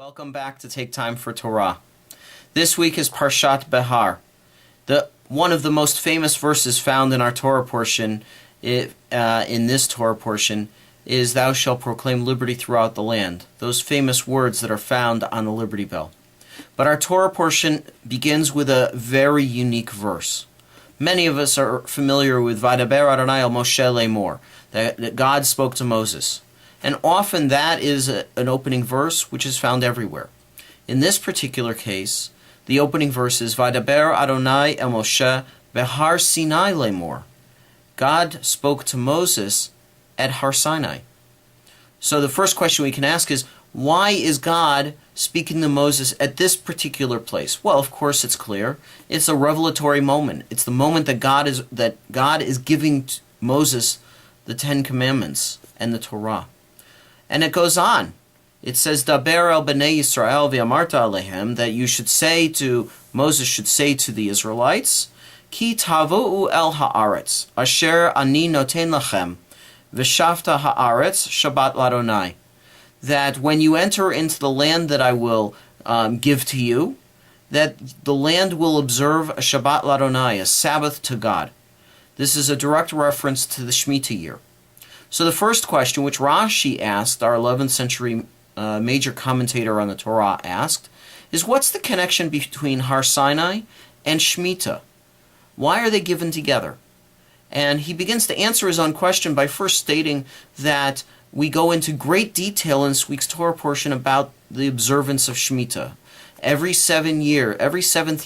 Welcome back to Take Time for Torah. This week is Parshat Bhar. One of the most famous verses found in our Torah portion, in this Torah portion, is "Thou shalt proclaim liberty throughout the land." Those famous words that are found on the Liberty Bell. But our Torah portion begins with a very unique verse. Many of us are familiar with "Vadaber Adonai el Moshe lemor," that God spoke to Moses. And often that is an opening verse which is found everywhere. In this particular case, the opening verse is "Vadaber Adonai el Moshe bhar Sinai lemor." God spoke to Moses at Har Sinai. So the first question we can ask is, why is God speaking to Moses at this particular place? Well, of course it's clear. It's a revelatory moment. It's the moment that God is giving Moses the Ten Commandments and the Torah. And it goes on. It says, "Daber el bnei Yisrael v'amarta alehem," that Moses should say to the Israelites, "Ki tavo'u el haaretz, asher ani noten lachem, v'shavta haaretz Shabbat l'Adonai," that when you enter into the land that I will give to you, that the land will observe a Shabbat l'Adonai, a Sabbath to God. This is a direct reference to the Shemitah year. So the first question, which Rashi asked, our 11th century major commentator on the Torah asked, is what's the connection between Har Sinai and Shemitah? Why are they given together? And he begins to answer his own question by first stating that we go into great detail in this week's Torah portion about the observance of Shemitah. Every seventh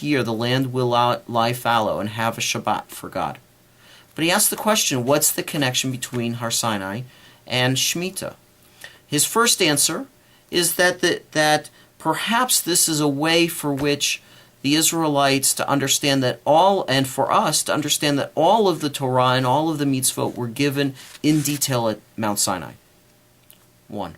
year, the land will lie fallow and have a Shabbat for God. But he asked the question, what's the connection between Har Sinai and Shemitah? His first answer is that perhaps this is a way for which the Israelites to understand that and for us to understand that all of the Torah and all of the mitzvot were given in detail at Mount Sinai. 1.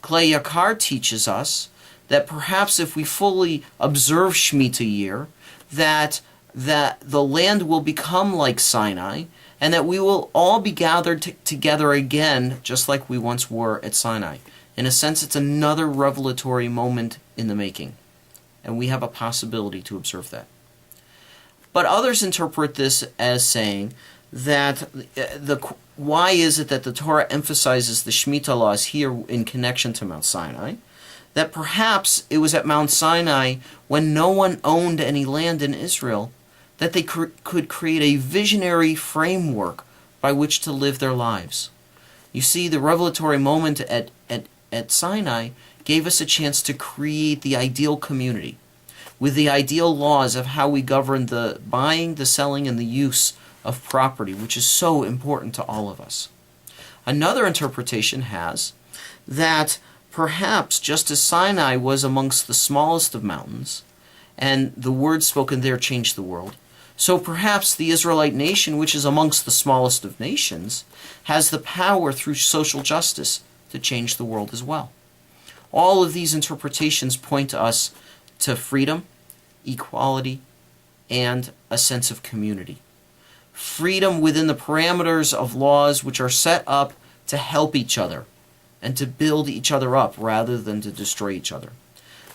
Klei Yakar teaches us that perhaps if we fully observe Shemitah year, that the land will become like Sinai, and that we will all be gathered together again, just like we once were at Sinai. In a sense, it's another revelatory moment in the making, and we have a possibility to observe that. But others interpret this as saying that why is it that the Torah emphasizes the Shemitah laws here in connection to Mount Sinai? That perhaps it was at Mount Sinai, when no one owned any land in Israel, that they could create a visionary framework by which to live their lives. You see, the revelatory moment at Sinai gave us a chance to create the ideal community, with the ideal laws of how we govern the buying, the selling, and the use of property, which is so important to all of us. Another interpretation has that perhaps just as Sinai was amongst the smallest of mountains, and the words spoken there changed the world, so perhaps the Israelite nation, which is amongst the smallest of nations, has the power through social justice to change the world as well. All of these interpretations point us to freedom, equality, and a sense of community. Freedom within the parameters of laws which are set up to help each other and to build each other up rather than to destroy each other.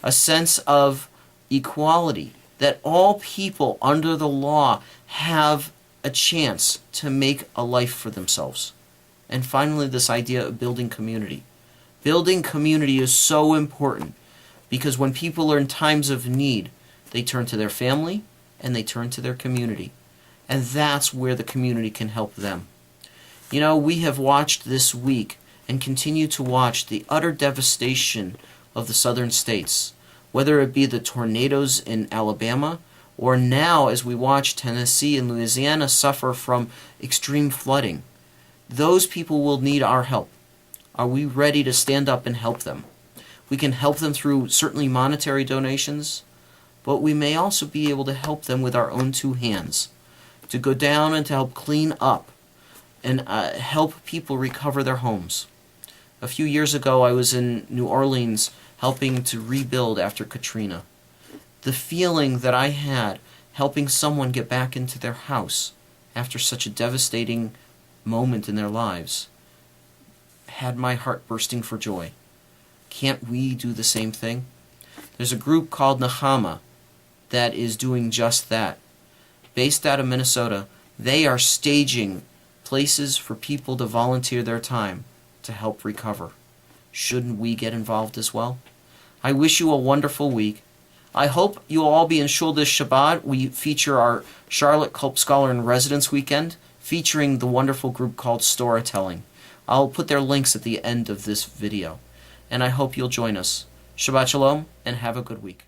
A sense of equality, that all people under the law have a chance to make a life for themselves. And finally, this idea of building community. Building community is so important because when people are in times of need, they turn to their family and they turn to their community. And that's where the community can help them. You know, we have watched this week and continue to watch the utter devastation of the southern states, whether it be the tornadoes in Alabama, or now as we watch Tennessee and Louisiana suffer from extreme flooding. Those people will need our help. Are we ready to stand up and help them? We can help them through certainly monetary donations, but we may also be able to help them with our own two hands, to go down and to help clean up and help people recover their homes. A few years ago, I was in New Orleans helping to rebuild after Katrina. The feeling that I had helping someone get back into their house after such a devastating moment in their lives had my heart bursting for joy. Can't we do the same thing? There's a group called Nahama that is doing just that. Based out of Minnesota, they are staging places for people to volunteer their time to help recover. Shouldn't we get involved as well? I wish you a wonderful week. I hope you'll all be in Shul this Shabbat. We feature our Charlotte Culp Scholar in Residence weekend, featuring the wonderful group called Storytelling. I'll put their links at the end of this video, and I hope you'll join us. Shabbat Shalom, and have a good week.